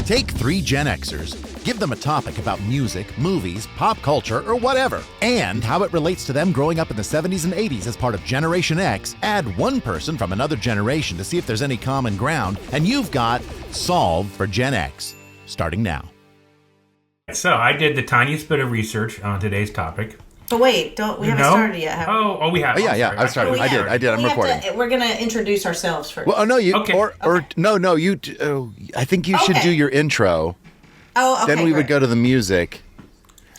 Take 3 Gen Xers, give them a topic about music, movies, pop culture, or whatever, and how it relates to them growing up in the 70s and 80s as part of Generation X. Add one person from another generation to see if there's any common ground, and you've got Solve for Gen X, starting now. So I did the tiniest bit of research on today's topic. But wait, we haven't started yet, have we? Oh, we have. Oh, yeah, I started. I did. I'm recording. We're going to introduce ourselves first. Well, no, you, okay. No, you, I think you should do your intro. Oh, okay. Then we would go to the music.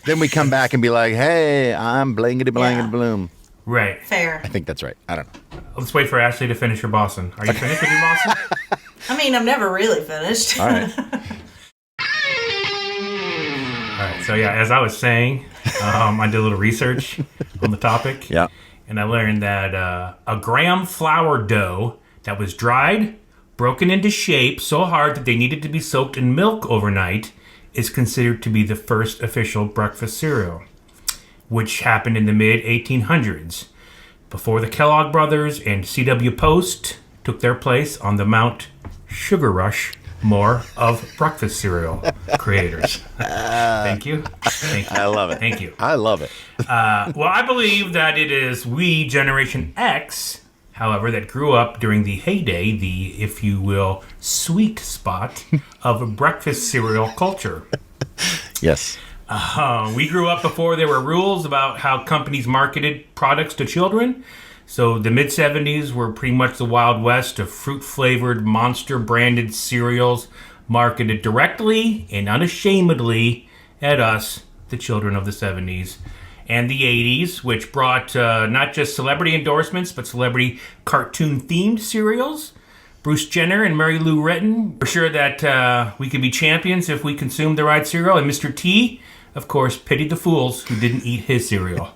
Then we come back and be like, hey, I'm blangity blangity bloom. Right. Fair. I think that's right. I don't know. Let's wait for Ashley to finish her Boston. Are you finished with your Boston? I mean, I'm never really finished. All right. All right. So, yeah, as I was saying, I did a little research on the topic. Yeah. And I learned that a graham flour dough that was dried, broken into shape so hard that they needed to be soaked in milk overnight is considered to be the first official breakfast cereal, which happened in the mid-1800s, before the Kellogg Brothers and C.W. Post took their place on the Mount Sugar Rush more of breakfast cereal creators. Thank you. I love it. Thank you. I love it. Well, I believe that it is we, Generation X, however, that grew up during the heyday, the, if you will, sweet spot of breakfast cereal culture. Yes. We grew up before there were rules about how companies marketed products to children. So the mid-'70s were pretty much the Wild West of fruit-flavored, monster-branded cereals marketed directly and unashamedly at us, the children of the 70s. And the 80s, which brought not just celebrity endorsements, but celebrity cartoon-themed cereals. Bruce Jenner and Mary Lou Retton were sure that we could be champions if we consumed the right cereal. And Mr. T, of course, pitied the fools who didn't eat his cereal.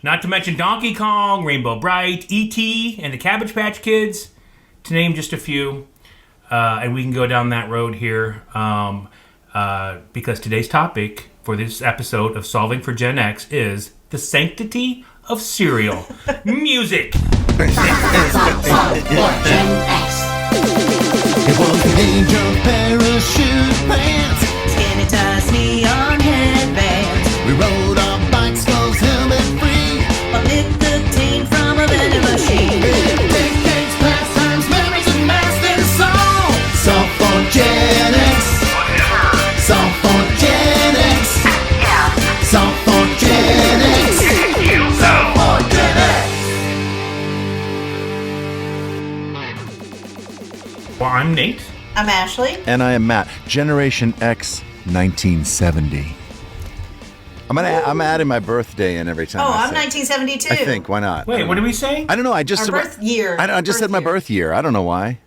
Not to mention Donkey Kong, Rainbow Bright, E.T., and the Cabbage Patch Kids, to name just a few. And we can go down that road here because today's topic for this episode of Solving for Gen X is the sanctity of cereal. Music! Solve for Gen X. It was an angel parachute pants, Skinny ties, neon headbands. we rode our bikes, clothes helmet free. A nicotine from a vending machine. Decades, pastimes, memories, and master song. Solve for Gen X. Solve for Gen X. Solve for Gen X. Solve for Gen X. Well, I'm Nate. I'm Ashley. And I am Matt. Generation X 1970. I'm adding my birthday in every time. Oh, I I'm say. 1972. I think. Why not? Wait, what are we saying? I don't know. I just Our said birth year. I just said my birth year. I don't know why.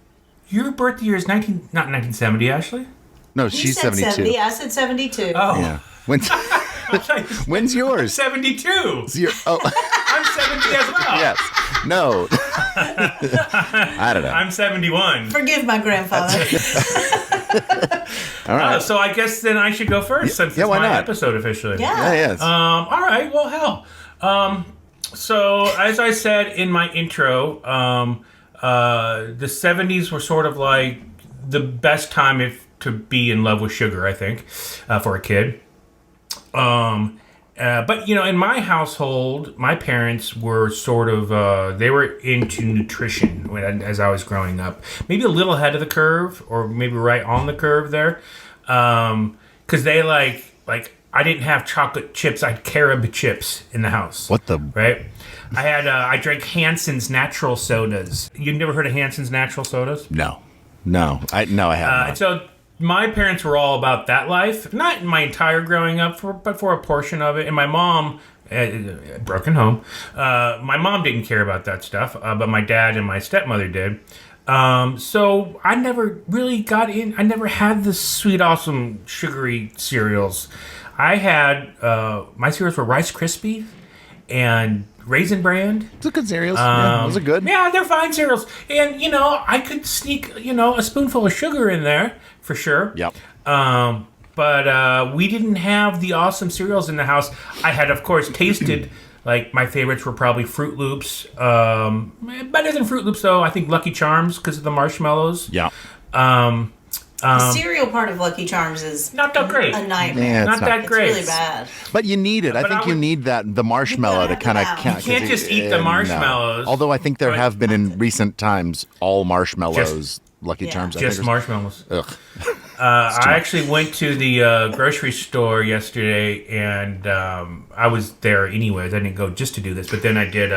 Your birth year is not 1970, Ashley? No, You she's said 72. 70. I said 72. Oh. Yeah. When's yours? 72. Oh, I'm 70 as well. yes. No. I don't know. I'm 71. Forgive my grandfather. All right. So I guess then I should go first since it's why my not? episode officially. Yeah. Yes. All right. Well, hell. So as I said in my intro, the 70s were sort of like the best time to be in love with sugar, I think, for a kid. But, in my household, my parents were sort of, they were into nutrition as I was growing up. Maybe a little ahead of the curve, or maybe right on the curve there. Because they like, I didn't have chocolate chips, I had carob chips in the house. What the? Right? I drank Hanson's natural sodas. You've never heard of Hanson's natural sodas? No. I haven't. So my parents were all about that life. Not my entire growing up, but for a portion of it. And my mom, broken home, my mom didn't care about that stuff, but my dad and my stepmother did. So I never really got in. I never had the sweet, awesome, sugary cereals. I had, my cereals were Rice Krispies and Raisin Bran. Those are good cereals. Those are good. Yeah, they're fine cereals. And, I could sneak, a spoonful of sugar in there, for sure. Yep. But we didn't have the awesome cereals in the house. I had, of course, tasted, my favorites were probably Fruit Loops. Better than Fruit Loops, though, I think Lucky Charms, because of the marshmallows. Yeah. The cereal part of Lucky Charms is Not that great. a nightmare. Yeah, Not that It's great. really bad. But you need it. I But think I you would- need the marshmallow to gotta kind of have it count. out. You can't just eat the marshmallows. Although I think there But- have been in recent times all marshmallows Lucky Yeah. Charms. I Just think marshmallows. Ugh. I actually went to the grocery store yesterday, and I was there anyways. I didn't go just to do this, but then I did,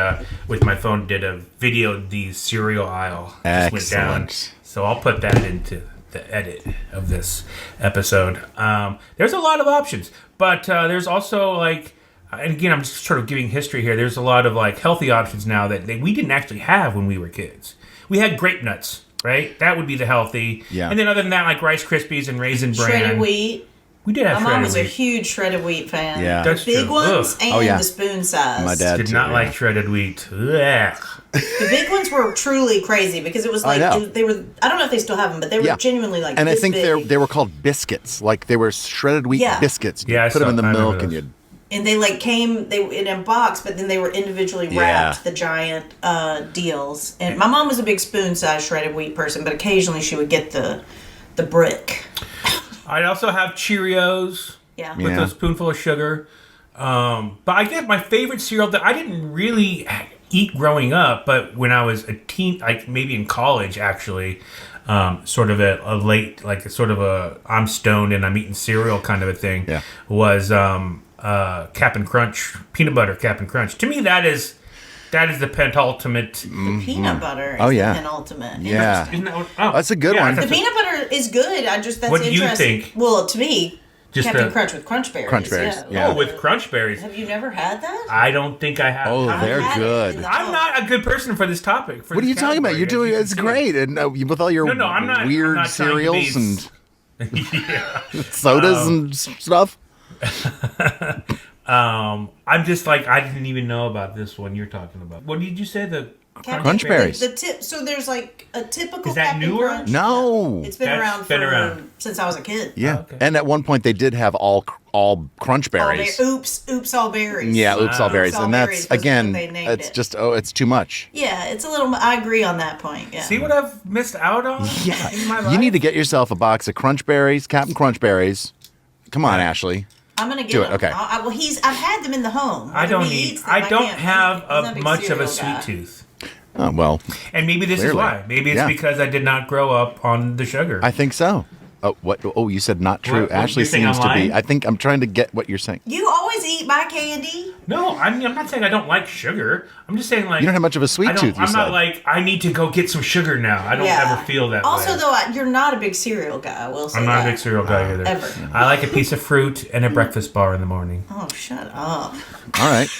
with my phone, did a video of the cereal aisle. Just went down. Excellent. So I'll put that into the edit of this episode. There's a lot of options, but there's also like, and again, I'm just sort of giving history here. There's a lot of like healthy options now that we didn't actually have when we were kids. We had grape nuts. Right, that would be the healthy. Yeah. And then other than that, like Rice Krispies and Raisin Bran. Shredded wheat. We did have My mom shredded was a wheat. huge shredded wheat fan. Yeah. That's Big true. ones Ugh. and Oh, yeah. the spoon size. My dad Did too, not yeah. like shredded wheat. Ugh. The big ones were truly crazy because it was I like know. they were. I don't know if they still have them, but they were Yeah. genuinely like. And I this think big. they were called biscuits. Like they were shredded wheat Yeah. biscuits. You Yeah, I put them in the saw- I remember milk and those. you. And they like came in a box, but then they were individually wrapped. Yeah. The giant deals. And my mom was a big spoon size shredded wheat person, but occasionally she would get the brick. I'd also have Cheerios Yeah. with Yeah. a spoonful of sugar. But I guess my favorite cereal that I didn't really eat growing up, but when I was a teen, like maybe in college actually, sort of a late, like sort of a I'm stoned and I'm eating cereal kind of a thing, Yeah. was Cap'n Crunch, peanut butter Cap'n Crunch. To me, that is the penultimate. The peanut butter is Oh, yeah. the penultimate. And Yeah. Isn't that what, oh, That's a good yeah, one. The that's a- peanut butter is good. That's What do you interesting. think? Well, to me, Just Captain the- Crunch with crunch berries. Crunch berries, yeah. Oh, with crunch berries. Have you never had that? I don't think I have. Oh, I've they're had it good. in the- I'm not a good person for this topic. For What are this you talking about? category, You're as doing you can it's see. great, and with all your No, I'm not- I'm weird not trying to be cereals and yeah. sodas and stuff. I'm just like I didn't even know about this one you're talking about. What did you say? The Crunch berries. The tip. So there's like a typical Is that Captain newer? Crunch. No. It's been That's around been since I was a kid. Yeah, okay. and at one point they did have all crunch All berries. oops, all berries. Yeah, oops, all berries, All and berries that's was again, what they named it's it. just it's too much. Yeah, it's a little. I agree on that point. Yeah. See what I've missed out on? Yeah, in my life? you need to get yourself a box of crunch berries, Captain Crunch berries. Come on, Ashley. I'm gonna get Do it, them. okay. Well, I've had them in the home. I don't Whether he need. eats them, I don't can't- have he's not a big much of a cereal sweet guy. tooth, Oh well, and maybe this Clearly. is why. Maybe it's Yeah. because I did not grow up on the sugar. I think so. Oh, what? Oh, you said not true. What, Ashley you're saying seems I'm to be. lying? I think I'm trying to get what you're saying. You always eat my candy. No, I'm not saying I don't like sugar. I'm just saying like You don't have much of a sweet I don't- tooth, you I'm not said. like I need to go get some sugar now. I don't ever feel that Also, way. though, you're not a big cereal guy. I will say I'm not that. a big cereal guy either. Ever. I like a piece of fruit and a breakfast bar in the morning. Oh, shut up. All right,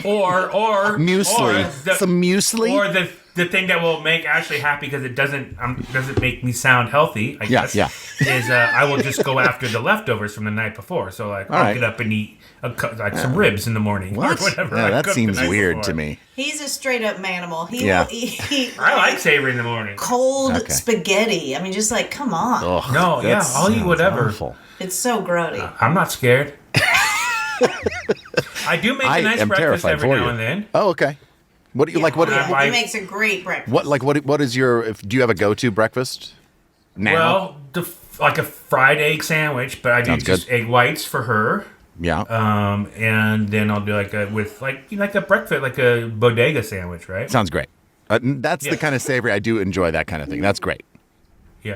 Or muesli, or the- some muesli. Or the thing that will make Ashley happy because it doesn't make me sound healthy. I Yeah, guess. yeah. Is I will just go after the leftovers from the night before. So like I'll right. get up and eat some ribs in the morning What? or whatever. Yeah, I that cooked the seems night weird before. to me. He's a straight up manimal. He Yeah. will eat I like savory in the morning. cold Okay. spaghetti. I mean, just like, come on. Ugh, No, yeah, that I'll eat sounds whatever. awful. It's so grody. I'm not scared. I do make a I nice am breakfast terrified every for now you. and then. Oh, okay. What do you like? What? Yeah. He makes a great breakfast. What is your? Do you have a go-to breakfast? Now? Well, like a fried egg sandwich, but I do Sounds just good. egg whites for her. yeah. And then I'll do like a breakfast, like a bodega sandwich, right? Sounds great. That's Yeah. the kind of savory I do enjoy. That kind of thing. That's great. Yeah.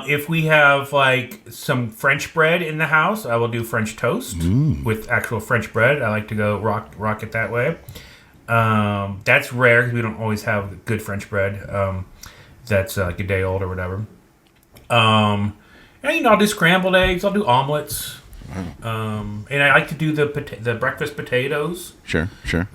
If we have like some French bread in the house, I will do French toast with actual French bread. I like to go rock it that way. That's rare because we don't always have good French bread. That's like a day old or whatever. And I'll do scrambled eggs. I'll do omelets. And I like to do the breakfast potatoes. Sure.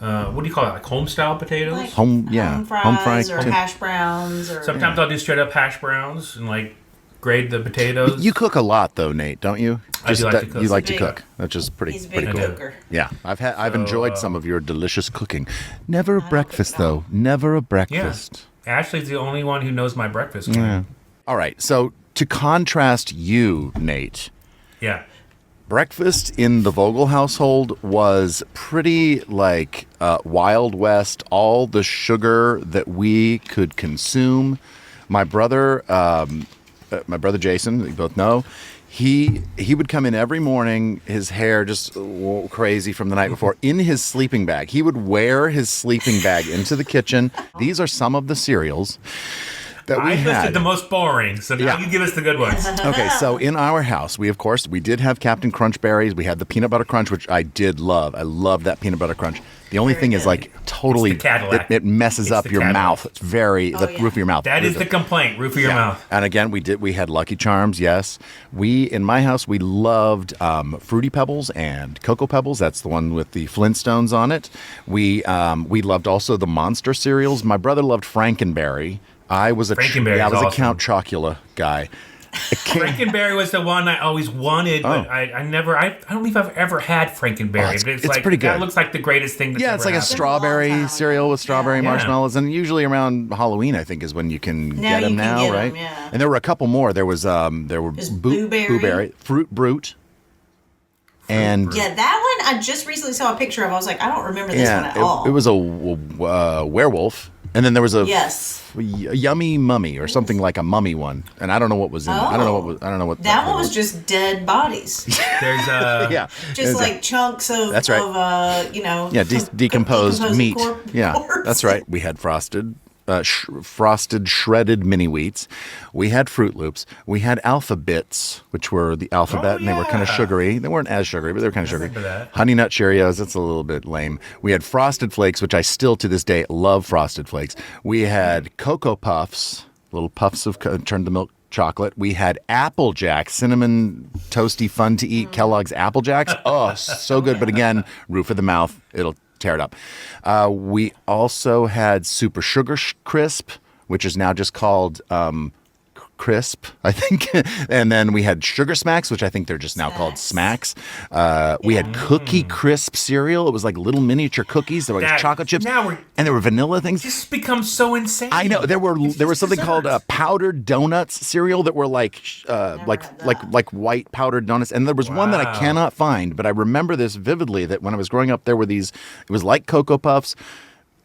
What do you call it? Like home style potatoes. Like Home home fried fries or too. hash browns or Sometimes I'll do straight up hash browns and like grade the potatoes. You cook a lot though, Nate, don't you? I do like to cook. You like to Big- cook. That's just pretty he's a pretty big cool. cooker. Yeah, I've enjoyed some of your delicious cooking. Never a breakfast though. Never a Yeah. breakfast. Ashley's the only one who knows my breakfast. Yeah. All right. So to contrast you, Nate, Yeah. breakfast in the Vogel household was pretty like Wild West, all the sugar that we could consume. My brother my brother Jason, you both know, he would come in every morning, his hair just crazy from the night before, in his sleeping bag. He would wear his sleeping bag into the kitchen. These are some of the cereals that we had. I listed the most boring, so now you give us the good ones. Okay, so in our house, we did have Captain Crunch berries. We had the peanut butter crunch, which I did love. I love that peanut butter crunch. The only thing is, like, totally, it messes up your mouth. It's the roof of your mouth. That is the complaint, roof of your mouth. And again, we had Lucky Charms, yes. In my house, we loved Fruity Pebbles and Cocoa Pebbles. That's the one with the Flintstones on it. We loved also the Monster cereals. My brother loved Frankenberry. I was a Count Chocula guy. Frankenberry was the one I always wanted, but I don't know if I've ever had Frankenberry. But it's pretty good. That looks like the greatest thing that's it's like happened. a strawberry cereal with strawberry marshmallows, and usually around Halloween, I think, is when you can get them now, right? And there were a couple more. There was Blueberry, Fruit Brute. And that one I just recently saw a picture of. I was like, I don't remember this one at all. It was a werewolf, and then there was a yummy mummy or something like a mummy one, and I don't know what was in it. I don't know what that one was. Just dead bodies. There's just like chunks of that's right. Decomposed meat. Corpse. That's right. We had frosted shredded mini wheats. We had Fruit Loops. We had Alpha Bits, which were the alphabet, and they were kind of sugary. They weren't as sugary, but they were kind of sugary. Honey Nut Cheerios, that's a little bit lame. We had Frosted Flakes, which I still to this day love Frosted Flakes. We had Cocoa Puffs, little puffs of turned the milk chocolate. We had Apple Jacks, cinnamon toasty, fun to eat Kellogg's Apple Jacks. Oh, so good. But again, roof of the mouth, it'll tear it up. We also had Super Sugar Crisp, which is now just called Crisp, I think. And then we had Sugar Smacks, which I think they're just now called Smacks. We had Cookie Crisp cereal. It was like little miniature cookies. There were chocolate chips, and there were vanilla things. This becomes so insane. I know there was something called powdered donuts cereal that were like white powdered donuts, and there was one that I cannot find, but I remember this vividly. That when I was growing up, there were these. It was like Cocoa Puffs.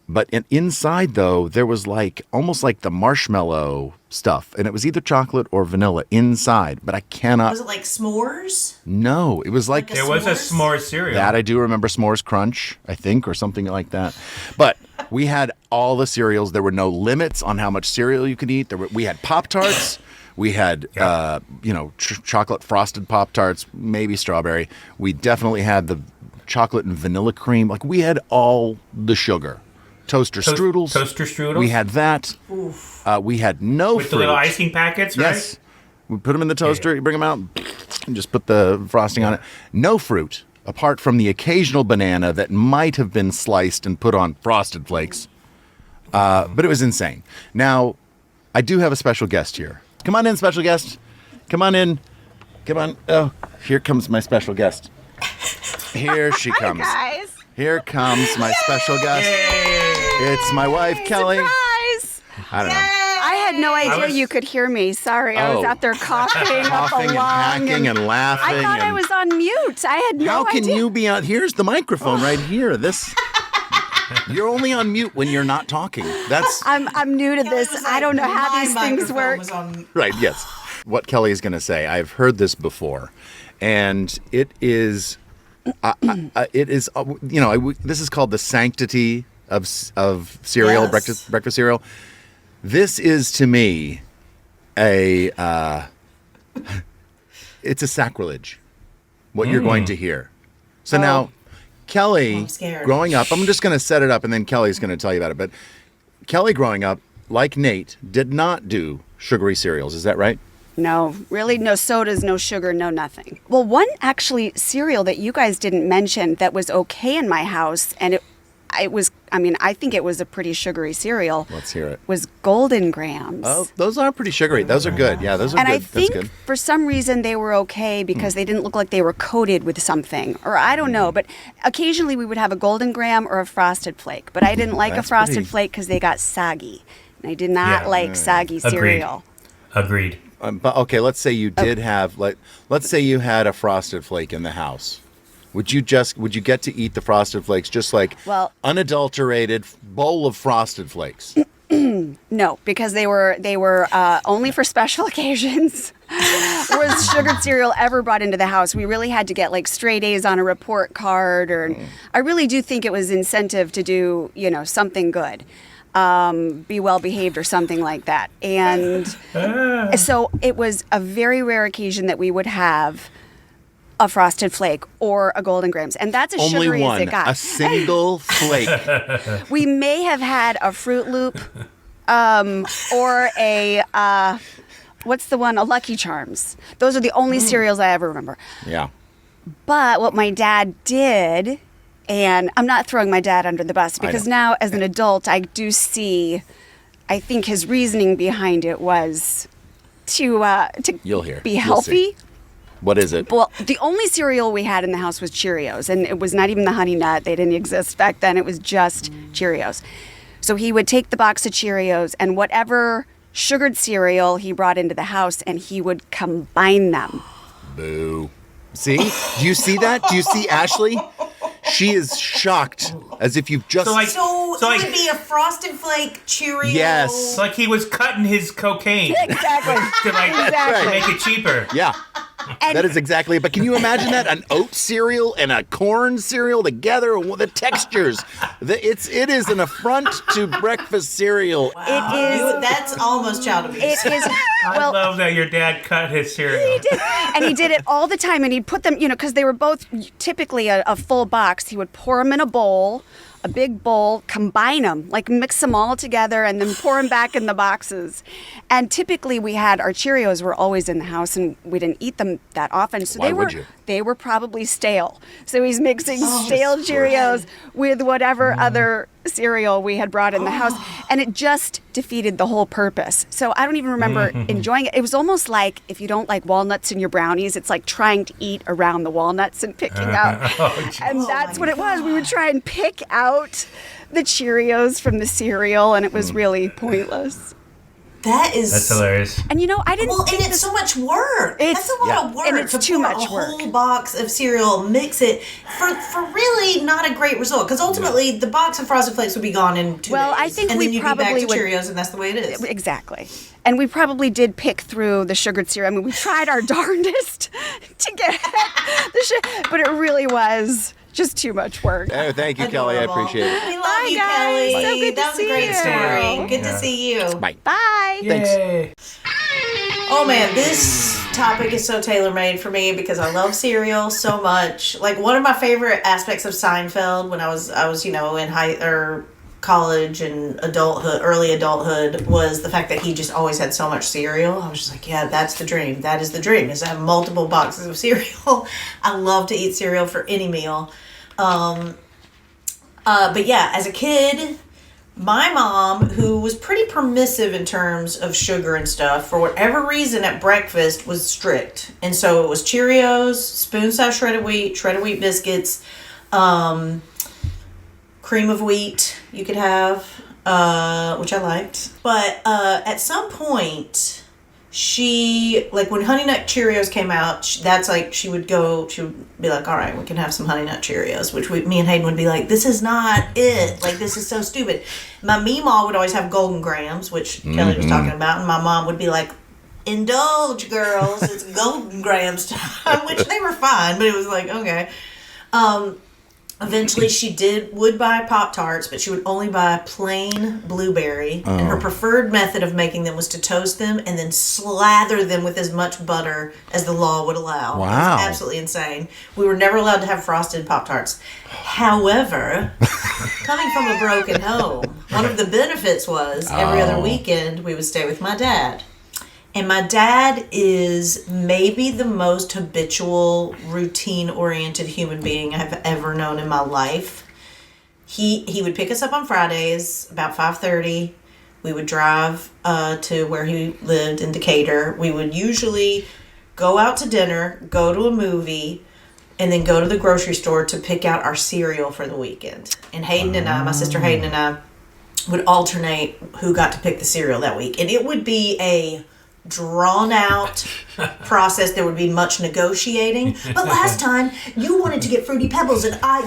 But inside, though, there was almost like the marshmallow stuff. And it was either chocolate or vanilla inside. But I cannot... Was it like s'mores? No, it was like... There was a s'mores cereal. That I do remember, S'mores Crunch, I think, or something like that. But we had all the cereals. There were no limits on how much cereal you could eat. We had Pop-Tarts. We had, chocolate frosted Pop-Tarts, maybe strawberry. We definitely had the chocolate and vanilla cream. Like, we had all the sugar. Toaster strudels. We had that. We had no with fruit. The little icing packets, right? Yes. We put them in the toaster, you bring them out, and just put the frosting on it. No fruit, apart from the occasional banana that might have been sliced and put on Frosted Flakes. But it was insane. Now, I do have a special guest here. Come on in, special guest. Come on in. Come on. Oh, here comes my special guest. Here she comes. Hi, guys. Here comes my special guest. It's my wife, Kelly. Surprise! I don't know. I had no idea you could hear me. Sorry, I was out there coughing up a and lung hacking and laughing. I thought I was on mute. I had no idea. How can you be on? Here's the microphone right here. You're only on mute when you're not talking. I'm new to this. I don't know how these things work. Right, yes. What Kelly is going to say, I've heard this before, and it is... this is called the Sanctity of cereal, breakfast cereal. This is to me it's a sacrilege. What you're going to hear. So now, Kelly, growing up, I'm just going to set it up, and then Kelly's going to tell you about it. But Kelly, growing up, like Nate, did not do sugary cereals. Is that right? No, really, no sodas, no sugar, no nothing. Well, one actually cereal that you guys didn't mention that was okay in my house, and it was, I think it was a pretty sugary cereal. Let's hear it. Was Golden Grahams. Oh, those are pretty sugary. Those are good. Yeah, those are and good. And I think for some reason they were okay because they didn't look like they were coated with something, or I don't know. But occasionally we would have a Golden Graham or a Frosted Flake, but I didn't like a Frosted Flake because they got soggy. And I did not like soggy cereal. Agreed. But okay, let's say you did have let's say you had a Frosted Flake in the house. Would you get to eat the Frosted Flakes just like unadulterated bowl of Frosted Flakes? No, No, because they were only for special occasions. Was sugared cereal ever brought into the house? We really had to get like straight A's on a report card, or I really do think it was incentive to do something good, be well behaved or something like that. And so it was a very rare occasion that we would have a Frosted Flake or a Golden Grahams, and that's as Only sugary one, as it got. a single flake. We may have had a Fruit Loop, or a what's the one? A Lucky Charms. Those are the only cereals I ever remember. Yeah. But what my dad did, and I'm not throwing my dad under the bus, because now as an adult I do see, I think his reasoning behind it was to You'll hear. be You'll healthy. see. What is it? Well, the only cereal we had in the house was Cheerios, and it was not even the Honey Nut. They didn't exist back then. It was just Cheerios. So he would take the box of Cheerios and whatever sugared cereal he brought into the house, and he would combine them. Boo. See? Do you see that? Do you see Ashley? She is shocked, as if you've just... So it would be a Frosted Flake Cheerio. Yes. It's like he was cutting his cocaine Exactly. to make it cheaper. Yeah. That is exactly it. But can you imagine that? An oat cereal and a corn cereal together, the textures. It is an affront to breakfast cereal. Wow. It is. That's almost child abuse. It is. I Well, love that your dad cut his cereal. he did. And he did it all the time. And he'd put them, because they were both typically a full box. He would pour them in a bowl, a big bowl, combine them, like mix them all together, and then pour them back in the boxes. And typically we had our Cheerios were always in the house, and we didn't eat them that often. So Why would you? They were probably stale. So he's mixing stale Cheerios with whatever other cereal we had brought in the house, and it just defeated the whole purpose. So I don't even remember enjoying it. It was almost like if you don't like walnuts in your brownies, it's like trying to eat around the walnuts and picking out. And that's what it was. We would try and pick out the Cheerios from the cereal, and it was really pointless. That's hilarious. And I didn't Well, and think it's so much work. That's a lot of work. and it's to too pour much a work. whole box of cereal, mix it for really not a great result. Because ultimately, the box of Frosted Flakes would be gone in 2 Well, days. I think and we then you'd probably be back to would- Cheerios, and that's the way it is. Exactly. And we probably did pick through the sugared cereal. I mean, we tried our darndest to get but it really was just too much work. Oh, thank you, Kelly. I Adorable. appreciate it. We love Bye, you, guys. Kelly. So good to that was see a great you. story. Good to see you. Bye. Bye. Thanks. Yay. Oh man, this topic is so tailor-made for me because I love cereal so much. Like one of my favorite aspects of Seinfeld when I was in college and early adulthood was the fact that he just always had so much cereal. I was just like, yeah, that's the dream. That is the dream, is to have multiple boxes of cereal. I love to eat cereal for any meal. But yeah, as a kid, my mom, who was pretty permissive in terms of sugar and stuff, for whatever reason at breakfast was strict. And so it was Cheerios, spoon-sized shredded wheat biscuits, cream of wheat you could have, which I liked. But at some point, she, like when Honey Nut Cheerios came out, she would be like, all right, we can have some Honey Nut Cheerios, which me and Hayden would be like, this is not it. Like, this is so stupid. My Meemaw would always have Golden Grahams, which Kelly was talking about, and my mom would be like, indulge, girls, it's Golden Grahams time, which they were fine, but it was like, okay. Eventually, she would buy Pop-Tarts, but she would only buy plain blueberry. And her preferred method of making them was to toast them and then slather them with as much butter as the law would allow. Wow. It was absolutely insane. We were never allowed to have frosted Pop-Tarts. However, coming from a broken home, one of the benefits was every other weekend we would stay with my dad. And my dad is maybe the most habitual, routine-oriented human being I've ever known in my life. He would pick us up on Fridays about 5:30. We would drive to where he lived in Decatur. We would usually go out to dinner, go to a movie, and then go to the grocery store to pick out our cereal for the weekend. And Hayden and I, my sister Hayden and I, would alternate who got to pick the cereal that week. And it would be a drawn out process. There would be much negotiating. But last time you wanted to get Fruity Pebbles and I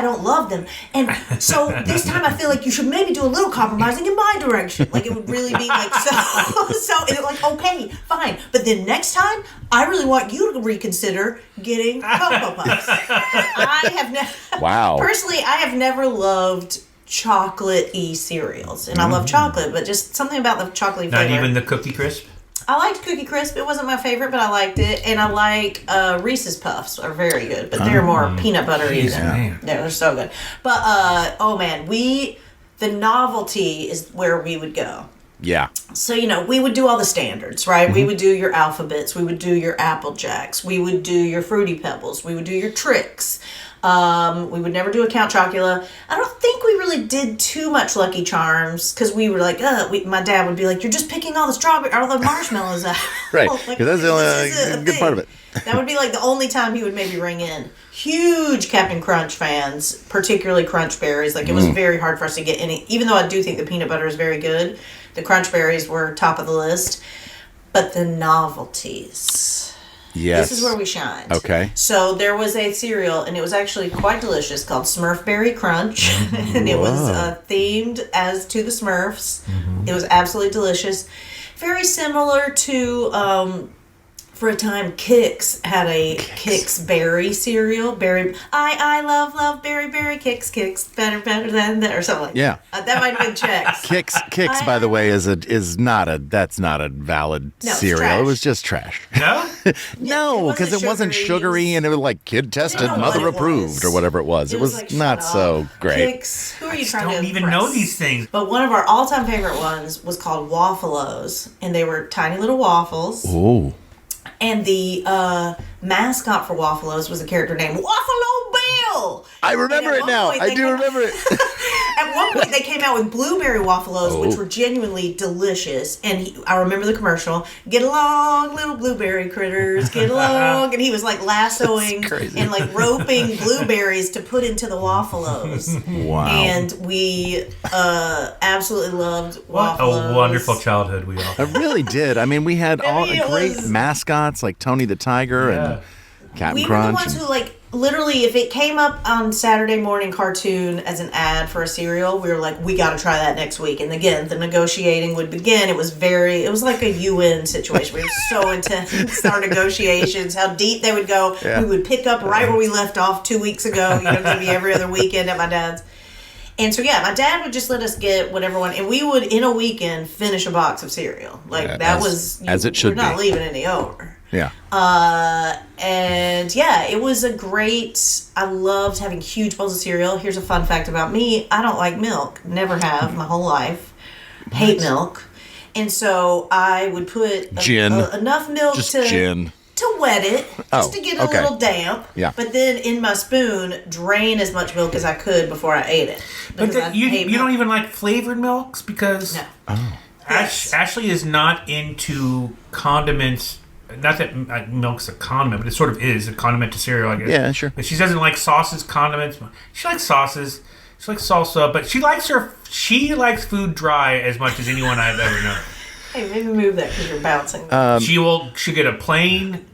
don't love them. And so this time I feel like you should maybe do a little compromising in my direction. Like it would really be like so and it like, okay, fine. But then next time I really want you to reconsider getting Cocoa Puffs. I have never personally I have never loved chocolate-y cereals. And I love chocolate, but just something about the chocolate flavor. Not even the Cookie Crisp? I liked Cookie Crisp. It wasn't my favorite, but I liked it. And I like Reese's Puffs are very good, but they're more peanut buttery. Yeah, they're so good. But, oh man, the novelty is where we would go. Yeah. So, we would do all the standards, right? Mm-hmm. We would do your Alphabets. We would do your Apple Jacks. We would do your Fruity Pebbles. We would do your Tricks. We would never do a Count Chocula. I don't think we really did too much Lucky Charms because we were like, my dad would be like, you're just picking all the marshmallows out. Right. Like, that's the only good part of it. That would be like the only time he would maybe ring in. Huge Captain Crunch fans, particularly Crunch Berries. Like it was very hard for us to get any, even though I do think the peanut butter is very good. The Crunch Berries were top of the list. But the novelties. Yes. This is where we shined. Okay. So there was a cereal, and it was actually quite delicious, called Smurf Berry Crunch. And it was themed as to the Smurfs. It was absolutely delicious. Very similar to... for a time, Kix had a Kix berry cereal. I love berry Kix better than that or something like that. Yeah. That might have been Chex. Kix, by the way, is not a valid cereal. It was just trash. No? No, because it wasn't sugary and it was like kid tested, mother approved or whatever it was. It was like, not so great. Kix, who are you trying to impress? I don't even know these things. But one of our all-time favorite ones was called Waffle-O's, and they were tiny little waffles. Ooh. And the mascot for Waffle-O's was a character named Waffle-O Bill. I remember it now. I do remember it. At one point, they came out with blueberry Waffle-O's, which were genuinely delicious. And I remember the commercial, "Get along, little blueberry critters, get along." And he was like lassoing and like roping blueberries to put into the Waffle-O's. Wow. And we absolutely loved Waffle-O's. What a wonderful childhood we all had. I really did. I mean, we had all great mascots like Tony the Tiger and Captain Crunch. We were the ones who, like, literally, if it came up on Saturday morning cartoon as an ad for a cereal, we were like, we got to try that next week. And again, the negotiating would begin. It was like a UN situation. We were so intense, our negotiations, how deep they would go. Yeah. We would pick up right where we left off 2 weeks ago, maybe every other weekend at my dad's. And so, my dad would just let us get whatever one, and we would, in a weekend, finish a box of cereal. Like, as it should be. We're not leaving any over. Yeah. And it was I loved having huge bowls of cereal. Here's a fun fact about me. I don't like milk. Never have my whole life. Hate milk. And so I would put enough milk to wet it, just to get it a little damp. Yeah. But then in my spoon, drain as much milk as I could before I ate it. But you don't even like flavored milks? Because Ashley is not into condiments. Not that milk's a condiment, but it sort of is a condiment to cereal, I guess. Yeah, sure. But she doesn't like sauces, condiments. She likes sauces. She likes salsa, but she likes food dry as much as anyone I've ever known. Hey, maybe move that because you're bouncing. She'll get a plain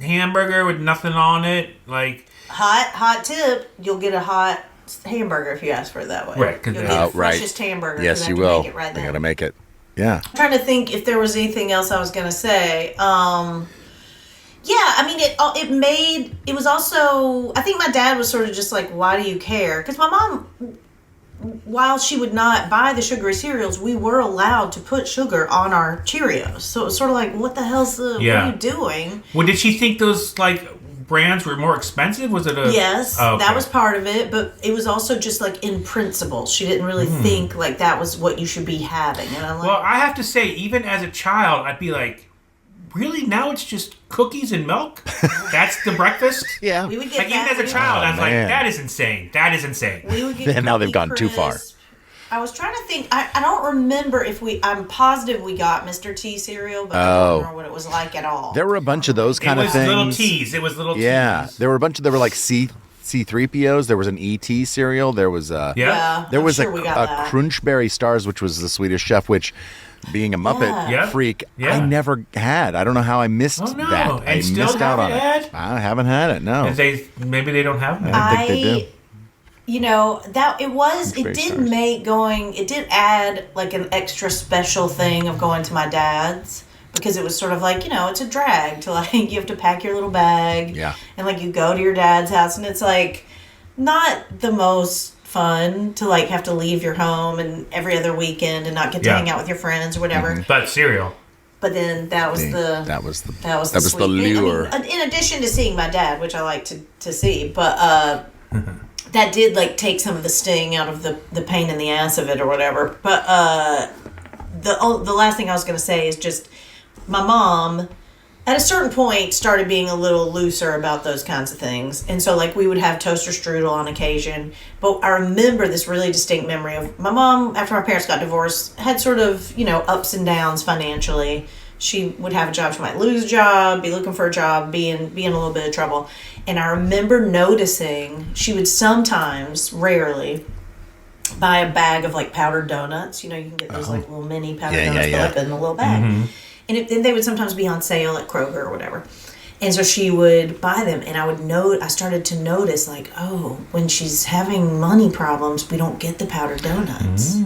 hamburger with nothing on it, like hot tip. You'll get a hot hamburger if you ask for it that way. Right. You'll get the freshest hamburger. Yes, you will. I gotta make it. Yeah. I'm trying to think if there was anything else I was gonna say. I mean, it was also, I think my dad was sort of just like, why do you care? Because my mom, while she would not buy the sugary cereals, we were allowed to put sugar on our Cheerios. So it was sort of like, what the hell's what are you doing? Well, did she think those, like, brands were more expensive? Was it Yes, that was part of it, but it was also just like in principle. She didn't really think like that was what you should be having. And I'm like, well, I have to say, even as a child, I'd be like, really? Now it's just cookies and milk? That's the breakfast? Yeah. We would get even as a child, I was like, that is insane. That is insane. We would get now they've gone too far. I was trying to think. I don't remember I'm positive we got Mr. T cereal, but I don't remember what it was like at all. There were a bunch of those kind of things. It was little T's. Yeah. There were a bunch of, there were like C3POs. There was an ET cereal. There was a Crunchberry Stars, which was the Swedish Chef, which being a Muppet Yeah. freak, Yeah. I never had. I don't know how I missed Oh, no. that. And I still missed out on haven't had? it. I haven't had it. No. Maybe they don't have that. I think they do. You know, that it Space did Stars. it did add like an extra special thing of going to my dad's, because it was sort of like, you know, it's a drag to like, you have to pack your little bag. Yeah. And like you go to your dad's house and it's like not the most fun to like have to leave your home and every other weekend and not get to Yeah. hang out with your friends or whatever. But cereal. But then that was the the lure. I mean, in addition to seeing my dad, which I like to see, but that did like take some of the sting out of the pain in the ass of it or whatever. But the last thing I was going to say is just my mom at a certain point started being a little looser about those kinds of things, and so like we would have toaster strudel on occasion. But I remember this really distinct memory of my mom after my parents got divorced had sort of, you know, ups and downs financially. She would have a job, she might lose a job, be looking for a job, be in a little bit of trouble. And I remember noticing she would sometimes, rarely, buy a bag of like powdered donuts. You know, you can get those like little mini powdered donuts, but like in a little bag. And they would sometimes be on sale at Kroger or whatever. And so she would buy them, and I started to notice, like, oh, when she's having money problems, we don't get the powdered donuts.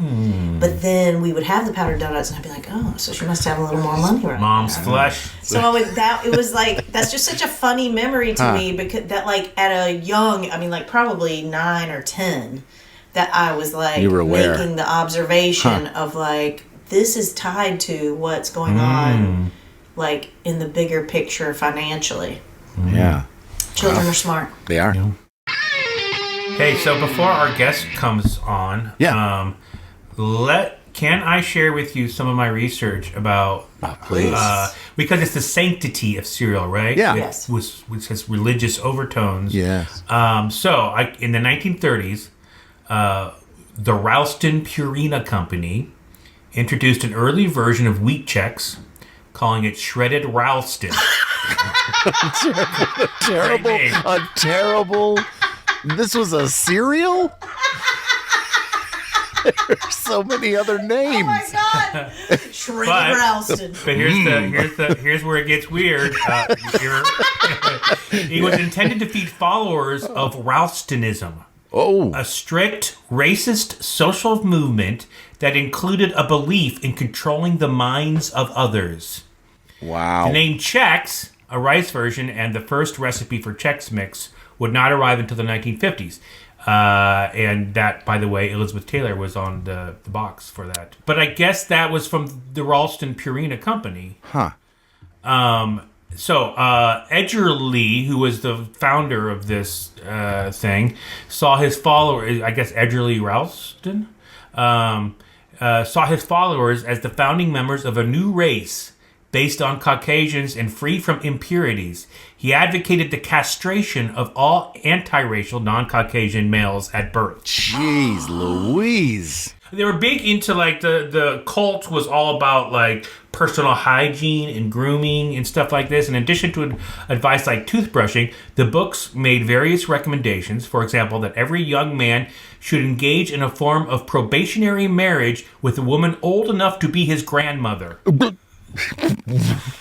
But then we would have the powdered donuts, and I'd be like, oh, so she must have a little more money right Mom's flesh. So it was like, that's just such a funny memory to me, because that like at a young, I mean like probably 9 or 10, that I was like You were aware. making the observation of like, this is tied to what's going on, like in the bigger picture financially. Yeah. Children are smart. They are. Hey, so before our guest comes on, Yeah. Can I share with you some of my research about Please. because it's the sanctity of cereal, right? Yeah. Yes. Which has religious overtones. Yes. In the 1930s, the Ralston Purina Company introduced an early version of wheat checks, calling it shredded Ralston. Terrible. This was a cereal? There's so many other names. Oh my God! Shredded But- Ralston. But here's where it gets weird. It was intended to feed followers of Ralstonism, Oh. a strict racist social movement that included a belief in controlling the minds of others. Wow. The name Chex, a rice version, and the first recipe for Chex Mix would not arrive until the 1950s. And that, by the way, Elizabeth Taylor was on the box for that. But I guess that was from the Ralston Purina Company. Huh. So Edgerly, who was the founder of this thing, saw his followers, I guess Edgerly Ralston, saw his followers as the founding members of a new race based on Caucasians and free from impurities. He advocated the castration of all anti-racial non-Caucasian males at birth. Jeez Louise. They were big into like the cult was all about like personal hygiene and grooming and stuff like this. In addition to advice like toothbrushing, the books made various recommendations. For example, that every young man should engage in a form of probationary marriage with a woman old enough to be his grandmother.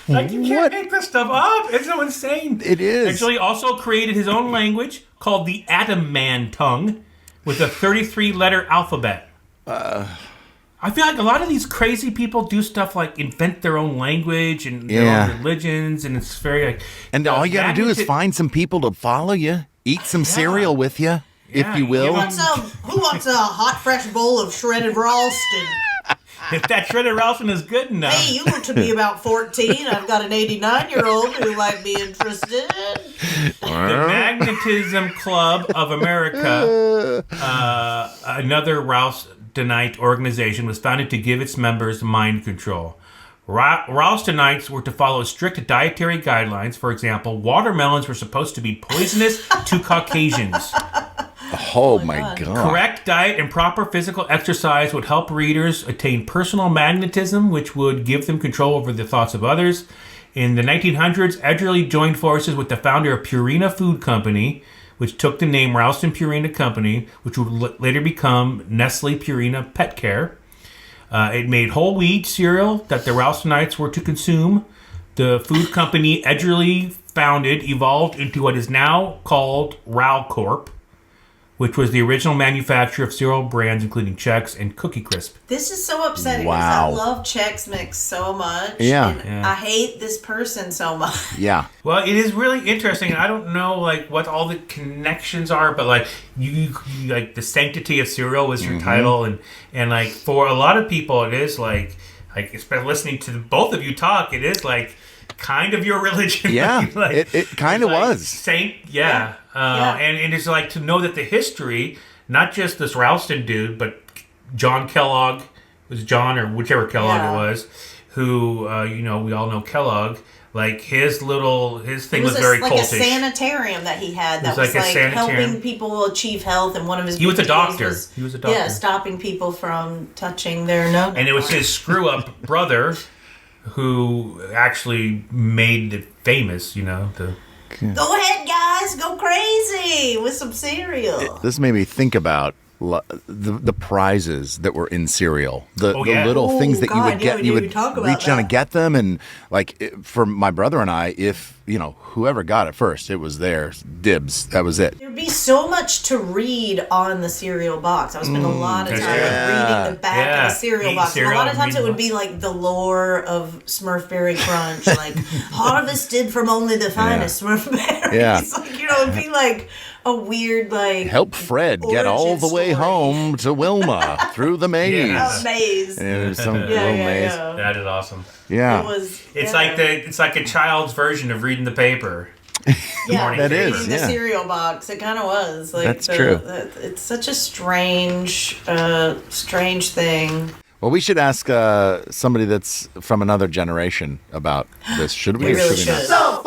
Like, you can't make this stuff up. It's so insane. It is. Actually, also created his own language called the Adam Man tongue with a 33-letter alphabet. I feel like a lot of these crazy people do stuff like invent their own language and their own religions, and it's very like. And all you got to do is magnitude- find some people to follow you, eat some cereal with you, Yeah, if you will. Who wants a hot, fresh bowl of shredded Ralston? If that shredded Ralston is good enough. Hey, you look to be about 14. I've got an 89-year-old who might be interested. The Magnetism Club of America, another Ralstonite organization, was founded to give its members mind control. Ralstonites were to follow strict dietary guidelines. For example, watermelons were supposed to be poisonous to Caucasians. Oh my God. Correct diet and proper physical exercise would help readers attain personal magnetism, which would give them control over the thoughts of others. In the 1900s, Edgerly joined forces with the founder of Purina Food Company, which took the name Ralston Purina Company, which would later become Nestle Purina Pet Care. It made whole wheat cereal that the Ralstonites were to consume. The food company Edgerly founded evolved into what is now called Ralcorp, which was the original manufacturer of cereal brands including Chex and Cookie Crisp. This is so upsetting Wow. because I love Chex Mix so much. Yeah. And I hate this person so much. Yeah. Well, it is really interesting. I don't know like what all the connections are, but like you like the Sanctity of Cereal was your title, and like for a lot of people, it is like especially listening to both of you talk, it is like kind of your religion. Yeah. Like, it kind of like was. Saint. Yeah. And it's like to know that the history, not just this Ralston dude, but John Kellogg, was John or whichever Kellogg it was, who we all know Kellogg. Like his thing was very like cultish. a sanitarium that he had that was was like a sanitarium. helping people achieve health, and one of his He was a big doctor. duties He was a doctor. Yeah, stopping people from touching their no. And it was his screw up brother who actually made it famous. Go ahead, guys, go crazy with some cereal. This made me think about the prizes that were in cereal, the little things that you would get. You would reach down and get them, and for my brother and I, if whoever got it first, it was theirs, dibs. That was it. There'd be so much to read on the cereal box. I would spend a lot of time reading the back of the cereal box. And a lot of times it would be like the lore of Smurfberry Crunch, like harvested from only the finest Smurfberries. Yeah. It'd be like a weird help Fred get all the way home to Wilma through the maze. A maze. And it was some little maze. That is awesome. Yeah. It's like a child's version of reading the paper. That is, reading the cereal box. It kind of was. That's true. It's such a strange thing. Well, we should ask somebody that's from another generation about this. Should we? We really or should we should. not?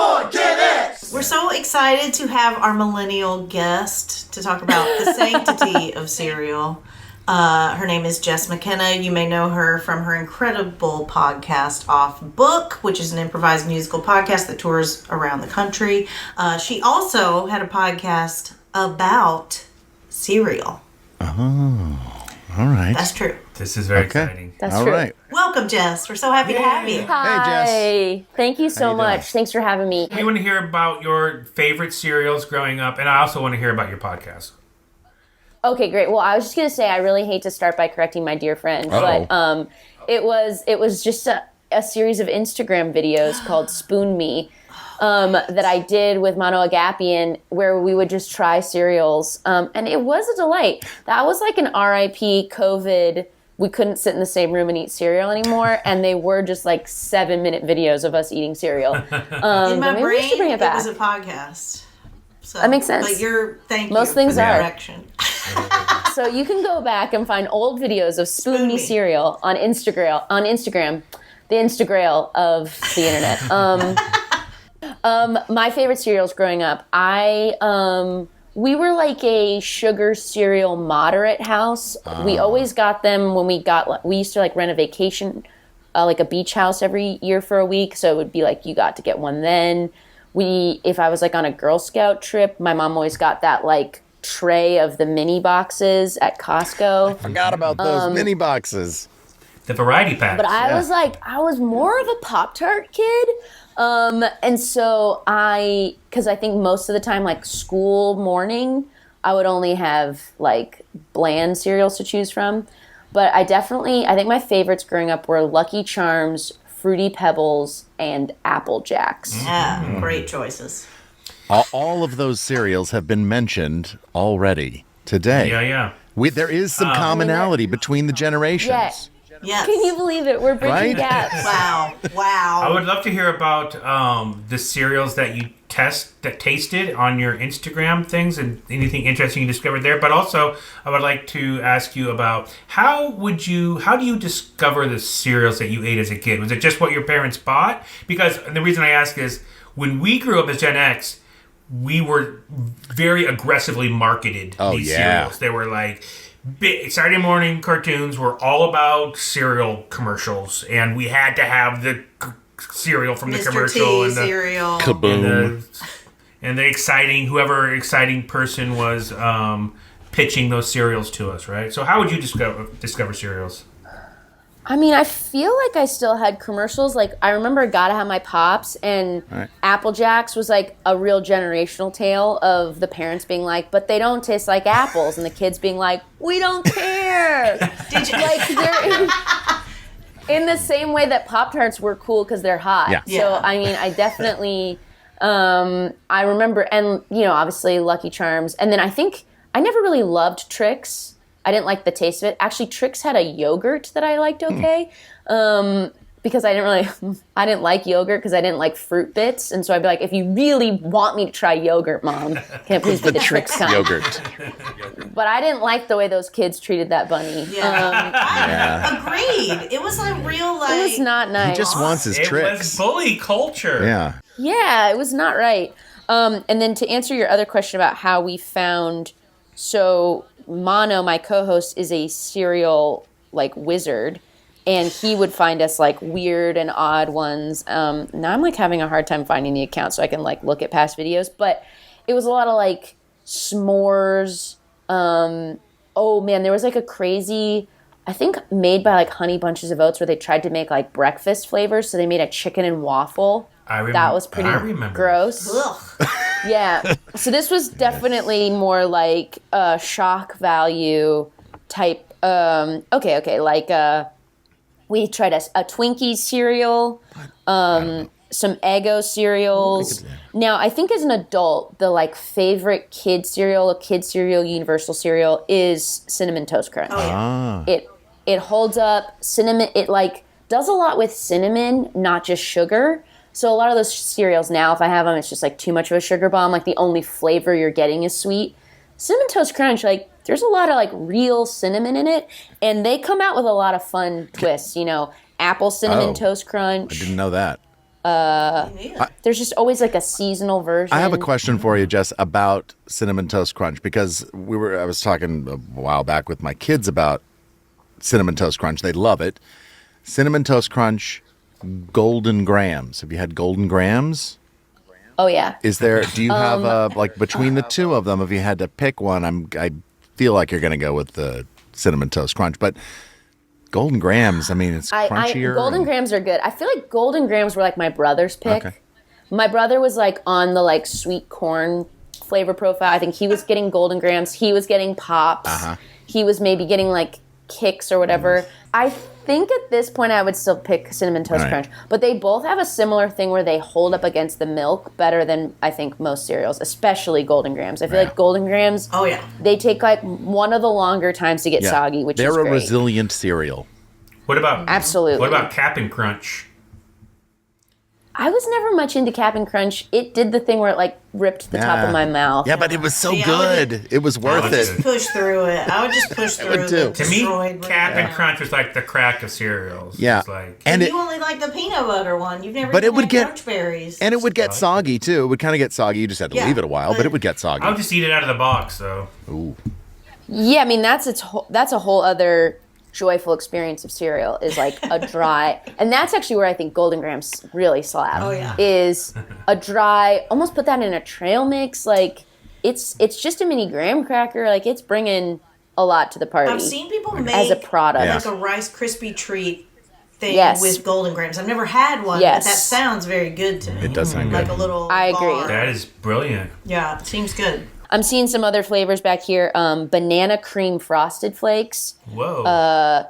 We're so excited to have our millennial guest to talk about the sanctity of cereal. Her name is Jess McKenna. You may know her from her incredible podcast, Off Book, which is an improvised musical podcast that tours around the country. She also had a podcast about cereal. Oh, all right. That's true. This is very exciting. That's all true. right. Welcome, Jess. We're so happy to have you. Hi. Hey, Jess. Thank you so you much. doing? Thanks for having me. We want to hear about your favorite cereals growing up, and I also want to hear about your podcast. Okay, great. Well, I was just going to say I really hate to start by correcting my dear friend, but it was just a series of Instagram videos called Spoon Me that I did with Mano Agapian, where we would just try cereals, and it was a delight. That was like an RIP COVID. We couldn't sit in the same room and eat cereal anymore, and they were just like 7-minute videos of us eating cereal. In my but maybe we should brain, bring it back. was a podcast. So, That makes sense. But thank Most you things for the are. correction. So you can go back and find old videos of Spoon Me Me. cereal on Instagram, the Instagram of the internet. My favorite cereals growing up, we were like a sugar cereal moderate house. We always got them when we used to like rent a vacation, like a beach house every year for a week. So it would be like you got to get one then. If I was like on a Girl Scout trip, my mom always got that like tray of the mini boxes at Costco. Forgot about those mini boxes. The variety pack. But I was more of a Pop-Tart kid. And so because I think most of the time, like school morning, I would only have like bland cereals to choose from. But I think my favorites growing up were Lucky Charms, Fruity Pebbles, and Apple Jacks. Yeah, great choices. All of those cereals have been mentioned already today. Yeah. There is some commonality between the generations. Yeah. Yes. Can you believe it? We're bridging gaps. Wow. I would love to hear about the cereals that you tasted on your Instagram things and anything interesting you discovered there. But also, I would like to ask you about how do you discover the cereals that you ate as a kid? Was it just what your parents bought? Because the reason I ask is when we grew up as Gen X, we were very aggressively marketed these cereals. They were like Saturday morning cartoons were all about cereal commercials, and we had to have the cereal from the Mr. commercial T and the cereal. Kaboom. and the whoever exciting person was pitching those cereals to us, right? So how would you discover cereals? I mean, I feel like I still had commercials. Like, I remember Gotta Have My Pops, and Apple Jacks was like a real generational tale of the parents being like, but they don't taste like apples, and the kids being like, we don't care. Did you? Like, they're in the same way that Pop-Tarts were cool because they're hot. Yeah. So, I mean, I definitely, I remember, and, you know, obviously Lucky Charms. And then I think I never really loved Trix. I didn't like the taste of it. Actually, Trix had a yogurt that I liked okay. Because I didn't like yogurt because I didn't like fruit bits. And so I'd be like, if you really want me to try yogurt, Mom, can it please be the Trix kind? Yogurt. But I didn't like the way those kids treated that bunny. I agreed. It was like real, like... It was not nice. He just wants his tricks. It was bully culture. Yeah. Yeah, it was not right. And then to answer your other question about how we found... So Mono, my co-host, is a cereal, like, wizard. And he would find us, like, weird and odd ones. Now I'm, like, having a hard time finding the account so I can, like, look at past videos. But it was a lot of, like, s'mores. Oh, man, there was, like, a crazy... I think made by, like, Honey Bunches of Oats where they tried to make, like, breakfast flavors. So they made a chicken and waffle. That was pretty gross. Ugh. Yeah. So this was definitely more like a shock value type. Like we tried a Twinkies cereal, some Eggo cereals. Now I think as an adult, the like favorite kid cereal, universal cereal is Cinnamon Toast Crunch. Oh, yeah. It holds up. Cinnamon. It like does a lot with cinnamon, not just sugar. So a lot of those cereals now, if I have them, it's just like too much of a sugar bomb. Like the only flavor you're getting is sweet. Cinnamon Toast Crunch, like there's a lot of like real cinnamon in it, and they come out with a lot of fun twists. You know, apple cinnamon toast crunch. I didn't know that. There's just always like a seasonal version. I have a question for you, Jess, about Cinnamon Toast Crunch because I was talking a while back with my kids about Cinnamon Toast Crunch. They love it. Cinnamon Toast Crunch. Golden Grams. Have you had Golden Grams? Oh yeah. Do you have like between the two of them? If you had to pick one, I feel like you're going to go with the Cinnamon Toast Crunch, but Golden Grams. I mean, it's crunchier. Golden Grams are good. I feel like Golden Grams were like my brother's pick. Okay. My brother was like on the like sweet corn flavor profile. I think he was getting Golden Grams. He was getting Pops. He was maybe getting like Kicks or whatever. I think at this point I would still pick Cinnamon Toast Crunch, but they both have a similar thing where they hold up against the milk better than I think most cereals, especially Golden Grams. I feel like Golden Grams, they take like one of the longer times to get soggy, which is great. They're a resilient cereal. What about Cap'n Crunch? I was never much into Cap'n Crunch. It did the thing where it like ripped the top of my mouth. Yeah, but it was so good. It was worth it. Just push through it. I would just push through it. To me, Cap'n Crunch was like the crack of cereals. Yeah, and you only like the peanut butter one. You've never. But it would get Crunch berries. And it would get soggy too. It would kind of get soggy. You just had to leave it a while, but it would get soggy. I'll just eat it out of the box, though. Ooh. Yeah, I mean that's a whole other joyful experience of cereal is like a dry, and that's actually where I think Golden Grams really slap. Oh yeah, is a dry, almost put that in a trail mix. Like it's just a mini graham cracker. Like it's bringing a lot to the party. I've seen people make as a product like a Rice Krispie treat thing with Golden Grams. I've never had one, but that sounds very good to me. It does sound good. Like a little I agree. bar. That is brilliant. Yeah, it seems good. I'm seeing some other flavors back here. Banana cream frosted flakes. Whoa.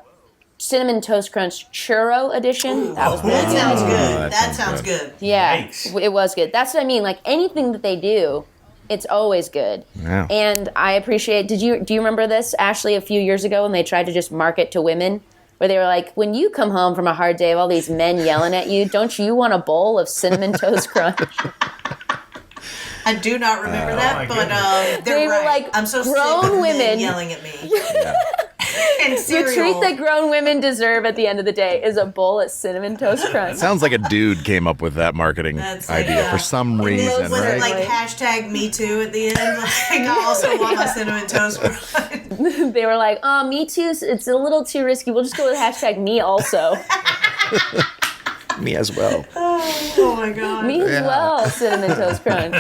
Cinnamon Toast Crunch churro edition. Ooh, that sounds good. That sounds good. Yeah, Yikes. It was good. That's what I mean. Like anything that they do, it's always good. Yeah. And I appreciate. Do you remember this, Ashley? A few years ago, when they tried to just market to women, where they were like, "When you come home from a hard day of all these men yelling at you, don't you want a bowl of Cinnamon Toast Crunch?" I do not remember that, but they were right. Like I'm so grown sick of women men yelling at me. And cereal. The treat that grown women deserve at the end of the day is a bowl of Cinnamon Toast Crunch. Sounds like a dude came up with that marketing idea for some reason, was right? it like hashtag Me Too at the end? Like I also want my Cinnamon Toast Crunch. They were like, "Oh, Me Too. It's a little too risky. We'll just go with hashtag Me Also." Me as well. Oh my god. Me as well, Cinnamon Toast Crunch.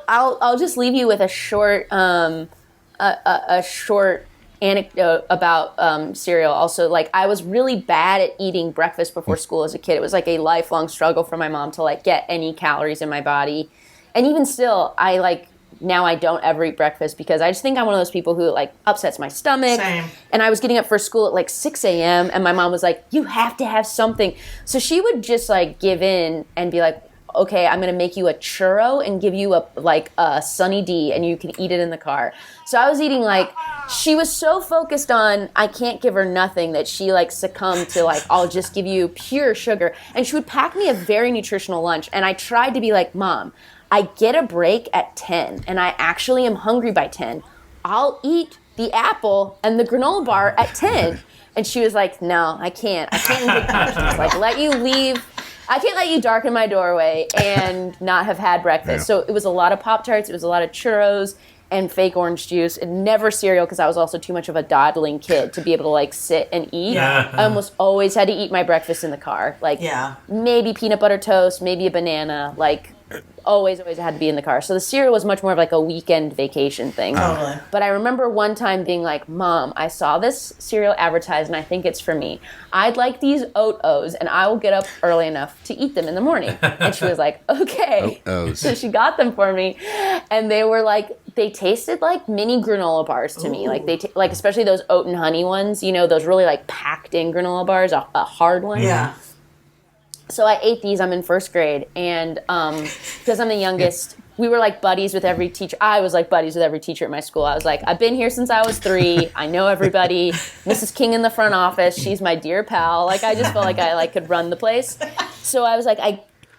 I'll just leave you with a short anecdote about cereal. Also, like, I was really bad at eating breakfast before school as a kid. It was like a lifelong struggle for my mom to like get any calories in my body. And even still, now I don't ever eat breakfast because I just think I'm one of those people who like upsets my stomach. Same. And I was getting up for school at like 6 a.m. and my mom was like, you have to have something. So she would just like give in and be like, okay, I'm going to make you a churro and give you a Sunny D and you can eat it in the car. So I was eating she was so focused on, I can't give her nothing, that she like succumbed to like, I'll just give you pure sugar. And she would pack me a very nutritional lunch. And I tried to be like, Mom, I get a break at 10 and I actually am hungry by 10. I'll eat the apple and the granola bar at 10. And she was like, no, I can't take punishments. I can't let you darken my doorway and not have had breakfast. Yeah. So it was a lot of Pop-Tarts, it was a lot of churros and fake orange juice, and never cereal because I was also too much of a dawdling kid to be able to like sit and eat. Yeah. I almost always had to eat my breakfast in the car. Maybe peanut butter toast, maybe a banana, always had to be in the car. So the cereal was much more of like a weekend vacation thing. Totally. But I remember one time being like, Mom, I saw this cereal advertised and I think it's for me. I'd like these Oat-O's and I will get up early enough to eat them in the morning. And she was like, okay. Oat-O's. So she got them for me and they were they tasted like mini granola bars to me. Like especially those oat and honey ones, those really like packed in granola bars, a hard one. Yeah. So I ate these. I'm in first grade, and because I'm the youngest, we were like buddies with every teacher. I was like buddies with every teacher at my school. I was like, I've been here since I was 3. I know everybody. Mrs. King in the front office, she's my dear pal. I just felt like I could run the place. So I was like,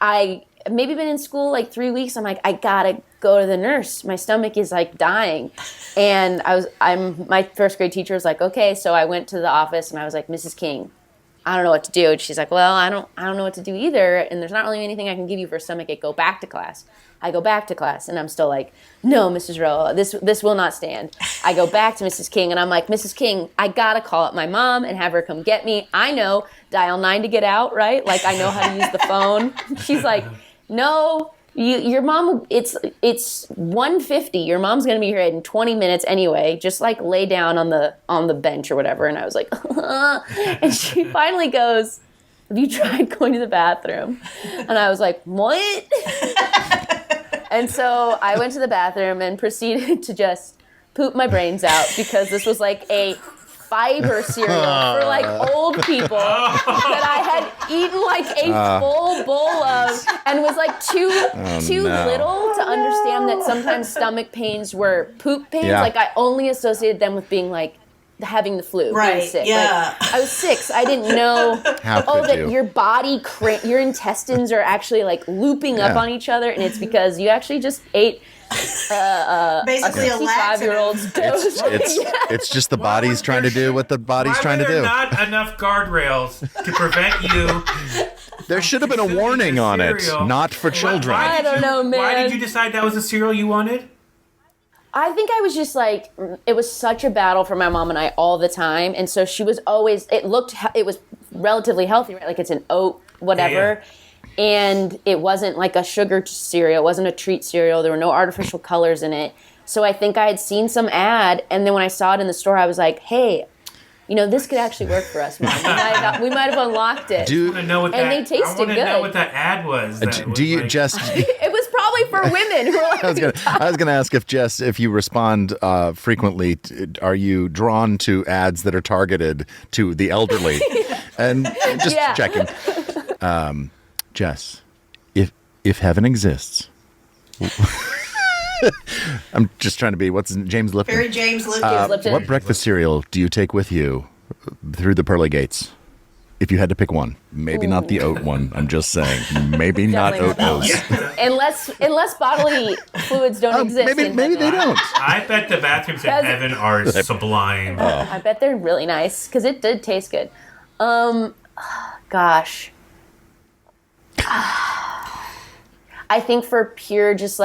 I maybe been in school 3 weeks. I'm like, I gotta go to the nurse. My stomach is dying, and my first grade teacher was like, okay. So I went to the office and I was like, Mrs. King, I don't know what to do. And she's like, well, I don't know what to do either. And there's not really anything I can give you for a stomachache. Go back to class. I go back to class and I'm still like, no, Mrs. Rowe, this will not stand. I go back to Mrs. King and I'm like, Mrs. King, I gotta call up my mom and have her come get me. I know, dial 9 to get out, right? I know how to use the phone. She's like, no, your mom, it's 1:50. Your mom's gonna be here in 20 minutes anyway. Just lay down on the bench or whatever. And I was like, and she finally goes, have you tried going to the bathroom? And I was like, what? And so I went to the bathroom and proceeded to just poop my brains out because this was a fiber cereal for old people that I had eaten a full bowl of and was too little to understand that sometimes stomach pains were poop pains. Yeah. I only associated them with being having the flu, right, being sick. Yeah. I was 6. I didn't know that your body, your intestines are actually looping up on each other, and it's because you actually just ate basically a 65-year-old's dose. It's just the body's trying to do what the body's trying to do. Why were there not enough guardrails to prevent you? There should have been a warning on it, not for children. I don't know, man. Why did you decide that was the cereal you wanted? I think I was just it was such a battle for my mom and I all the time. And so she was always, it was relatively healthy, right? It's an oat, whatever. Yeah. And it wasn't a sugar cereal. It wasn't a treat cereal. There were no artificial colors in it. So I think I had seen some ad. And then when I saw it in the store, I was like, hey, this could actually work for us, Mom. We might have unlocked it. They tasted good. I want to know what that ad was. Jess? It was probably for women who were I was going to ask if Jess, if you respond frequently, are you drawn to ads that are targeted to the elderly? And just checking. Jess, if heaven exists. I'm just trying to be, what's James Lipton? Very James Lipton. What breakfast cereal do you take with you through the pearly gates? If you had to pick one, maybe not the oat one. I'm just saying, maybe not Oat-O's. Unless bodily fluids don't exist. Maybe they don't. I bet the bathrooms in heaven are sublime. I bet they're really nice because it did taste good. Gosh. I think for pure, just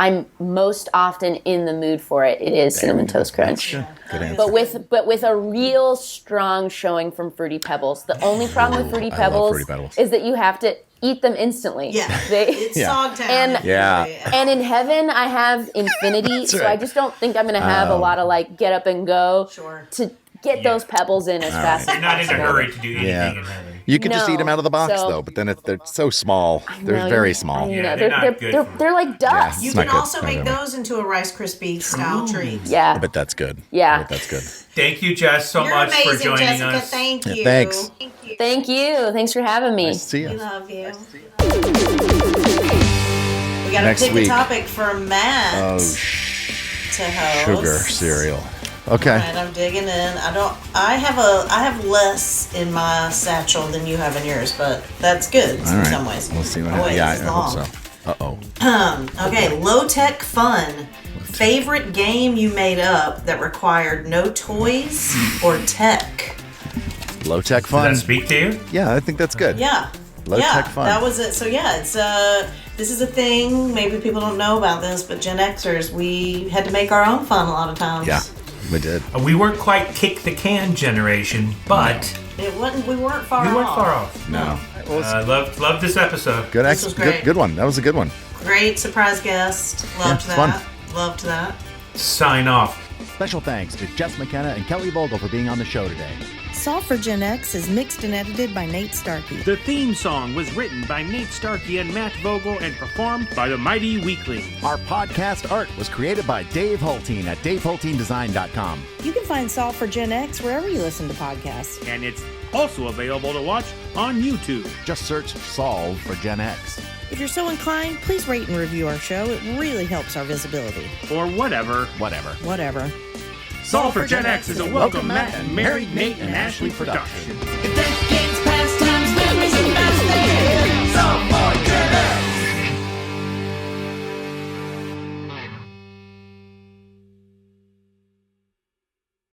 I'm most often in the mood for it, it is Cinnamon Toast Crunch. Good answer. But with a real strong showing from Fruity Pebbles. The only problem with Fruity Pebbles is that you have to eat them instantly. Yeah, it's Sogtown. And in heaven, I have infinity, so I just don't think I'm going to have a lot of like get up and go to get those pebbles in as fast as possible. You're not in a hurry to do anything in heaven. You could just eat them out of the box, though, but then they're so small. They're very small. They're like dust. You can also make those into a Rice Krispie style treat. Yeah. But that's good. Yeah. That's good. Thank you, Jess, so much amazing, for joining Jessica. us. Thank you. Thanks. Thank you. Thanks for having me. Nice to see you. We love you. We got to pick a topic for Matt to host. Sugar cereal. Okay. All right, I'm digging in. I have less in my satchel than you have in yours, but that's good in some ways. We'll see what happens. Yeah, I hope so. Okay, low tech fun. Favorite game you made up that required no toys or tech? Low tech fun. Does that speak to you? Yeah, I think that's good. Yeah. Low tech fun. That was it. So it's this is a thing. Maybe people don't know about this, but Gen Xers, we had to make our own fun a lot of times. Yeah. We did. We weren't quite kick the can generation, but it wasn't. We weren't far off. We weren't far off. No. I loved this episode. This was great. Good one. That was a good one. Great surprise guest. Loved that. Fun. Loved that. Sign off. Special thanks to Jess McKenna and Kelly Vogel for being on the show today. Salt for Gen X is mixed and edited by Nate Starkey. The theme song was written by Nate Starkey and Matt Vogel and performed by the Mighty Weekly. Our podcast art was created by Dave Hulteen at davehulteendesign.com. You can find Salt for Gen X wherever you listen to podcasts. And it's also available to watch on YouTube. Just search Solve for Gen X. If you're so inclined, please rate and review our show. It really helps our visibility. Or whatever. Whatever. Salt for Gen X is a Welcome Matt and Married Nate and Ashley production. If they